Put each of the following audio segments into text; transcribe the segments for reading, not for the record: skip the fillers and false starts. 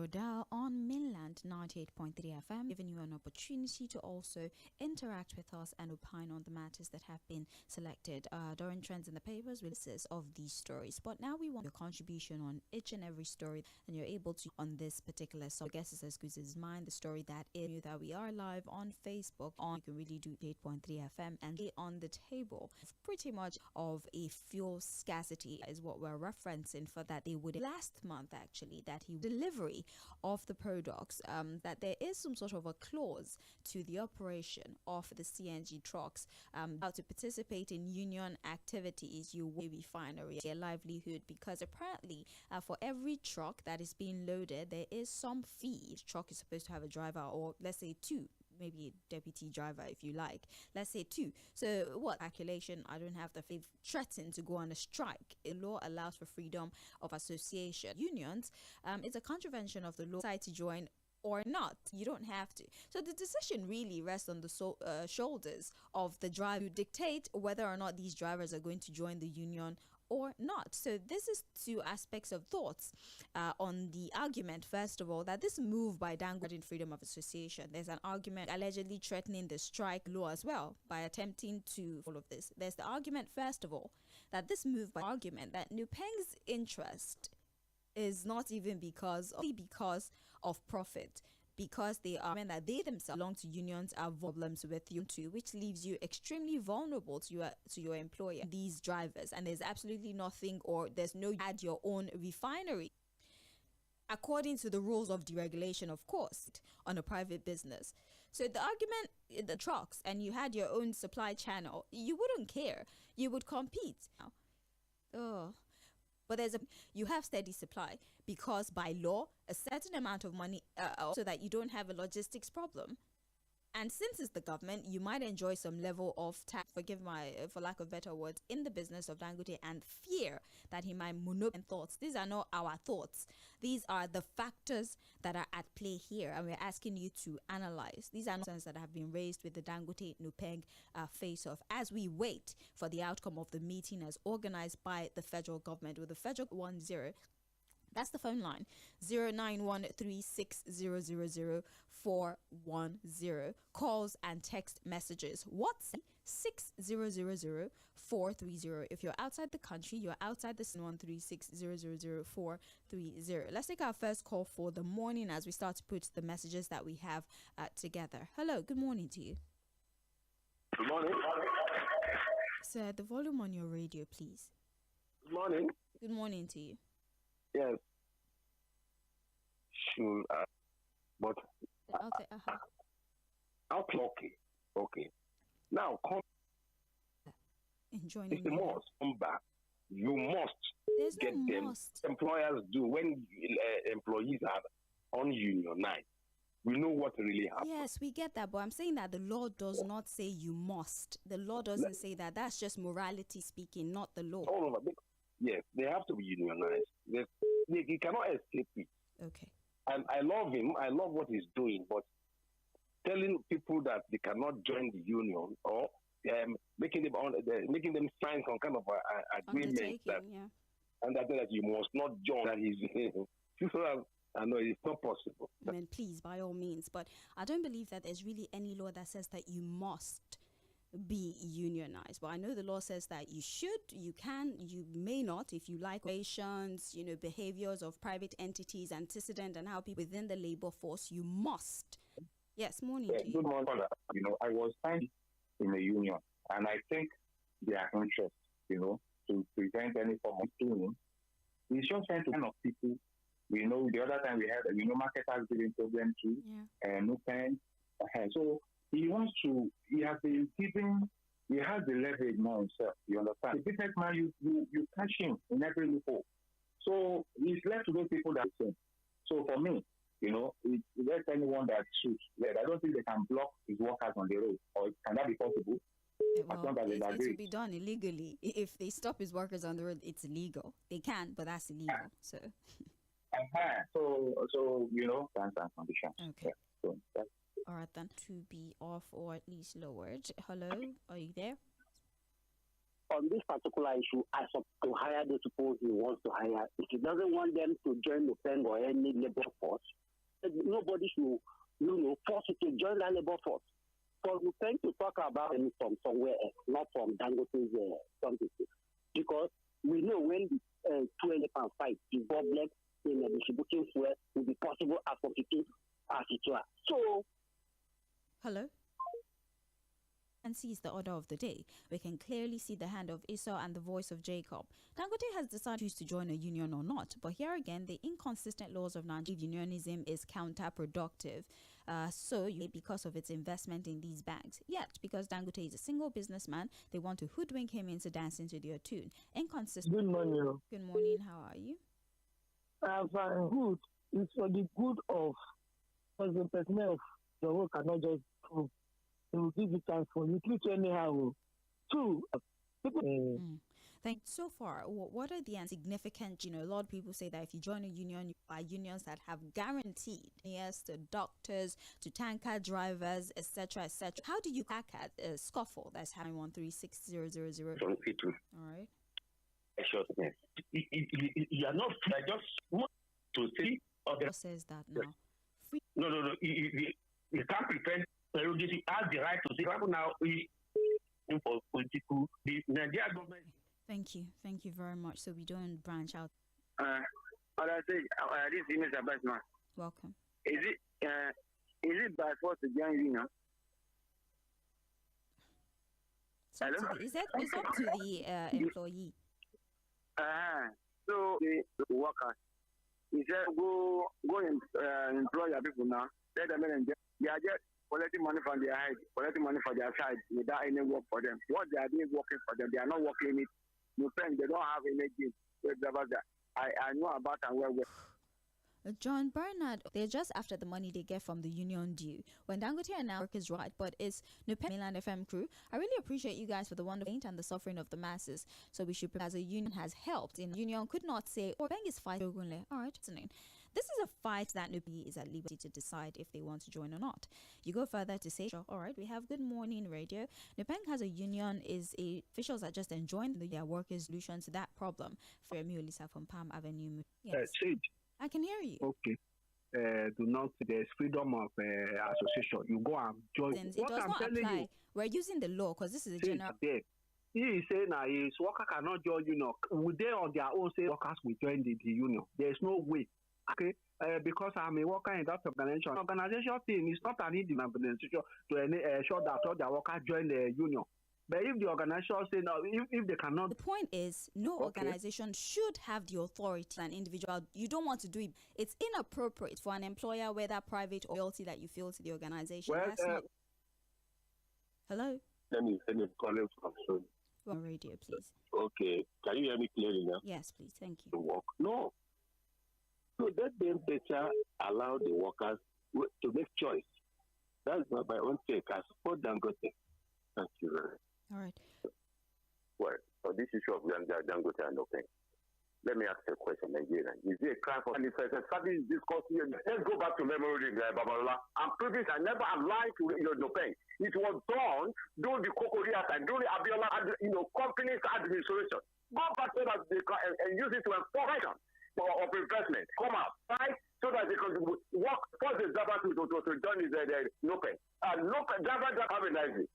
dial on mainland 98.3 FM, giving you an opportunity to also interact with us and opine on the matters that have been selected during trends in the papers, releases of these stories. But now we want your contribution on each and every story, and you're able to on this particular. So I guess it's Sağᴜ's mind, the story that is that we are live on Facebook. You can really do 8.3 FM and be on the table pretty much of a fuel scarcity is what we're referencing for that they would last month actually that he delivery of the products that there is some sort of a clause to the operation of the CNG trucks how to participate in union activities you will be fined or your livelihood, because apparently for every truck that is being loaded there is some fee. Each truck is supposed to have a driver, or let's say two, maybe a deputy driver if you like, let's say two. So what calculation, I don't have the faith, threatened to go on a strike. A law allows for freedom of association. Unions, it's a contravention of the law to join or not. You don't have to. So the decision really rests on the shoulders of the driver to dictate whether or not these drivers are going to join the union or not. So this is two aspects of thoughts on the argument, first of all, that this move by Dangote in freedom of association, there's an argument allegedly threatening the strike law as well by attempting to all of this. There's the argument, first of all, that this move by argument that Nupeng's interest is not even because of profit, because they are men that they themselves belong to unions have problems with you too, which leaves you extremely vulnerable to your employer, these drivers, and there's absolutely nothing, or there's no add your own refinery according to the rules of deregulation, of course, on a private business. So the argument, the trucks, and you had your own supply channel, you wouldn't care, you would compete. But you have steady supply because by law, a certain amount of money so that you don't have a logistics problem. And since it's the government, you might enjoy some level of tax, for lack of better words, in the business of Dangote, and fear that he might monopolize thoughts. These are not our thoughts. These are the factors that are at play here, and we're asking you to analyze. These are concerns that have been raised with the Dangote Nupeng face-off as we wait for the outcome of the meeting as organized by the federal government with the federal 10. That's the phone line, 09136000410. Calls and text messages. WhatsApp 60000430. If you're outside the country, you're outside the 136000430. Let's take our first call for the morning as we start to put the messages that we have together. Hello, good morning to you. Good morning. Sir, the volume on your radio, please. Good morning. Good morning to you. Yes. Sure. But okay. Okay. Now come. Enjoying. If the must come back, you must There's get no them. must. Employers do when employees are ununionized. We know what really happens. Yes, we get that, but I'm saying that the law does not say you must. The law doesn't say that. That's just morality speaking, not the law. All over. Yes, they have to be unionized. He cannot escape it. Okay. And I love him. I love what he's doing. But telling people that they cannot join the union or making them sign some kind of agreement that you must not join. That is, I know it's not possible. I mean, please, by all means. But I don't believe that there's really any law that says that you must be unionized. But I know the law says that you should, you can, you may not, if you like, relations, behaviors of private entities, antecedent, and how people within the labor force, you must. Yes, morning to you. Good morning. I was signed in a union, and I think their interest, to prevent any form of stealing, it's just trying to kind of people. We know the other time we had, marketers giving program too, and Nupeng. So he has been giving, he has the leverage now himself, you understand? The businessman, you catch him in every loophole. So he's left to those people that sing. So for me, there's anyone that shoots, I don't think they can block his workers on the road. Or can that be possible? Well, it will be done illegally. If they stop his workers on the road, it's illegal. They can, but that's illegal. So, terms and conditions. Okay. Yeah. So all right then, to be off or at least lowered. Hello, are you there? on this particular issue, as of to hire the people he wants to hire, if he doesn't want them to join the pen or any labor force, nobody should, force you to join that labor force. So we tend to talk about him from somewhere else, not from Dangote's something. Because we know when the 2 fight, the problem in distributing fuel will be possible as competitive as it were. So, hello? And sees the order of the day. We can clearly see the hand of Esau and the voice of Jacob. Dangote has decided to join a union or not, but here again, the inconsistent laws of Nigerian unionism is counterproductive. Because of its investment in these banks. Yet, because Dangote is a single businessman, they want to hoodwink him into dancing to their tune. Inconsistent. Good morning. Good morning. How are you? I'm fine. Good. It's for the good of, because the person of the work cannot just prove. They will give you chance for you to anyhow. Two. Thank you. So far, what are the significant, a lot of people say that if you join a union, you buy unions that have guaranteed yes to doctors, to tanker drivers, etc., etc. How do you hack at a scuffle that's having 1360000? All right. You are not, I just want to say. Who says that now? No. You can't prevent prerogative. Has the right to say, now, for political, the Nigerian government. Thank you very much. So we don't branch out. What I say, this is Mr. Bassman. Welcome. Is it by force to join union? It's up to the employee. So the workers, he said, go employ your people now. Let them they are just collecting money from their side, collecting money for their side without any work for them. What they are doing working for them, they are not working it. No friend, they don't have any gift. I know about and well. John Bernard, they're just after the money they get from the union due. When Dangote and now work is right, but it's ᴏᴇ Mainland FM crew. I really appreciate you guys for the wonderful paint and the suffering of the masses. So we should, as a union has helped. In union could not say, Bang is fighting. All right, listening. This is a fight that ᴏᴇ is at liberty to decide if they want to join or not. You go further to say, sure, all right, we have Good Morning Radio. ᴏᴇ has a union, officials are just enjoying their workers' solution to that problem. M쪼ɪᴟᴜ from Palm Avenue. Yes. I can hear you. Okay. Do not, there's freedom of association. You go and join. It does not apply. We're using the law because this is a general. He is saying that his worker cannot join union. Would they on their own say workers will join the union? There's no way. Okay, because I'm a worker in that organization. Organization thing is not an Indian organization to ensure that all their workers join the union. But if the organization say no, if they cannot. The point is, no organization should have the authority. An individual, you don't want to do it. It's inappropriate for an employer, whether private or loyalty, that you feel to the organization. Well, hello. Let me call him from soon. On radio, please. Okay, can you hear me clearly now? Yes, please. Thank you. To work. No. So let them better allow the workers to make choice. That's not my own take. I support Dangote. Thank you very much. All right. Well, on this issue of Dangote and ᴏᴇ, let me ask a question, Nigerian. Is it a crime for any person starting this discourse here? Let's go back to memory, Babalola. I'm previous, I never aligned to ᴏᴇ. It was done during the Kokoria time, during the Abiola, company's administration. Go back so that they can and use it to enforce of investment. Come out, right? So that they can work for the driver to join his ᴏᴇ. ᴏᴇ driver have a nice day.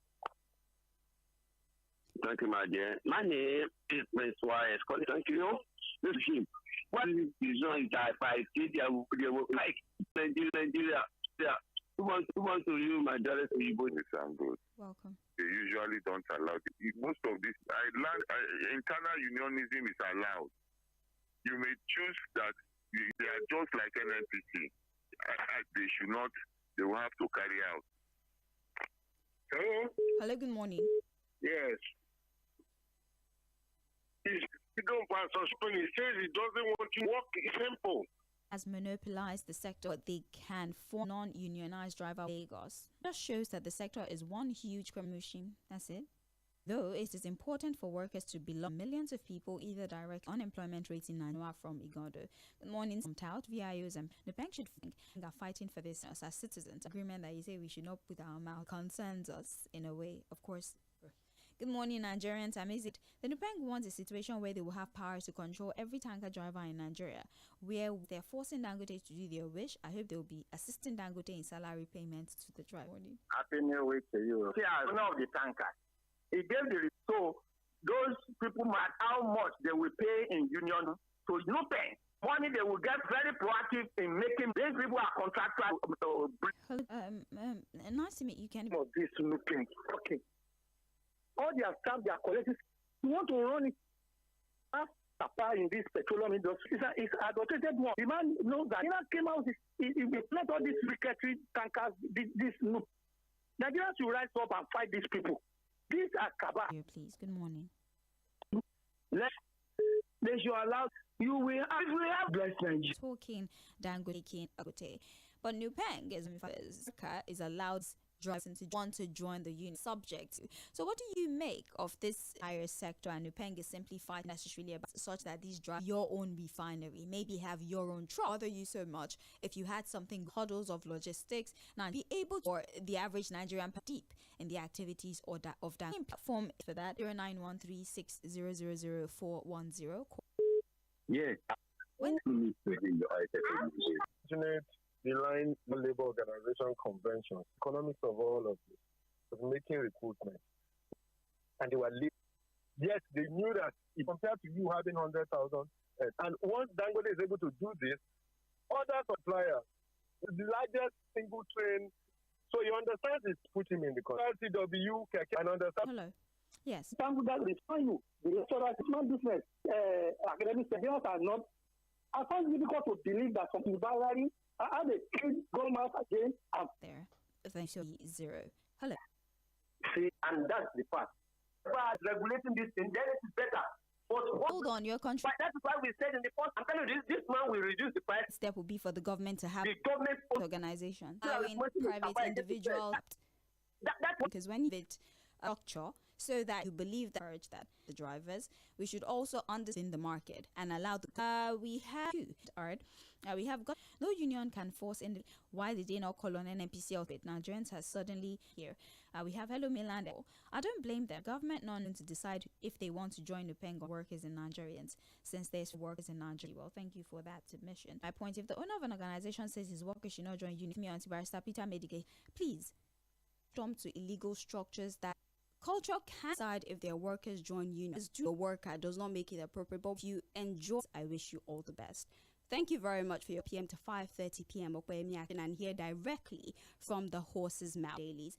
Thank you, my dear. My name is M쏘ɪᴜᴜ. Thank you. This is him. What is the reason that I see they will like Nigeria? Yeah. Who wants to use my daughter's people? I'm good. Welcome. They usually don't allow it. Most of this, internal unionism is allowed. You may choose that they are just like NNPC. They should not, they will have to carry out. Hello? Hello, good morning. Yes. He don't pass on spring. He says he doesn't want to work. It's simple. Has monopolized the sector, but they can form non-unionized driver Lagos. Just shows that the sector is one huge crime machine. That's it. Though it is important for workers to belong, millions of people either direct unemployment rates in Nigeria from Igado. Good morning, some tout VIOs and the bank should think are fighting for this as citizens. Agreement that you say we should not put our mouth concerns us in a way, of course. Good morning, Nigerians. Amazing. The Nupeng wants a situation where they will have power to control every tanker driver in Nigeria, where they're forcing Dangote to do their wish. I hope they will be assisting Dangote in salary payments to the driver. Happy New Week to you. See, as owner of the tanker, he gave the so those people matter how much they will pay in union to Nupeng. Money they will get very proactive in making these people are contractual. Nice to meet you, Kenny. This Nupeng. Okay. All their staff, their collective, you want to run it in this petroleum industry. It's adulterated one. The man knows that. He came out, he let all these secretary tankers, this Nupeng. Nigerians should rise up and fight these people. These are Kaba. Here, please. Good morning. They should allow you will have blessed Nigeria. Talking Dangote, but Nupeng is allowed drivers to want to join the union subject. So what do you make of this entire sector? And Nupeng is simply fighting necessarily about such that these drive your own refinery, maybe have your own truck. Bother you so much if you had something huddles of logistics now be able to, or the average Nigerian deep in the activities or that of that platform for that 0913600410. Yes. When the line the labor organization conventions, economics of all of this was making recruitment, and they were yes, they knew that compared to you having 100,000, and once Dangote is able to do this, other suppliers, the largest single train, so you understand it's put him in the LCW, and understand. Hello. Yes. Dangote will find you. The restaurant is not business. Academic students are not. I find it difficult to believe that some environment are they going out again? There. Thanks. 0. Hello. See, and that's the part. But regulating this thing, then it is better. But hold on, your country. But that's why we said in the past, I'm telling you, this man will reduce the price. Step will be for the government to have the government organization, private individual. Because when it structure, so that you believe that the drivers, we should also understand the market and allow the we have got no union can force in why did they not call on NNPC of it? Nigerians has suddenly here we have Hello Milan. I don't blame them. Government not to decide if they want to join the Nupeng workers in Nigerians, since there's workers in Nigeria. Well, thank you for that submission. My point: if the owner of an organization says his workers should not join union, me Barrister Peter Medige, please jump to illegal structures that culture can decide if their workers join unions. Do a worker does not make it appropriate, but if you enjoy, I wish you all the best. Thank you very much for your PM to 5:30 PM and hear directly from the horse's mouth dailies.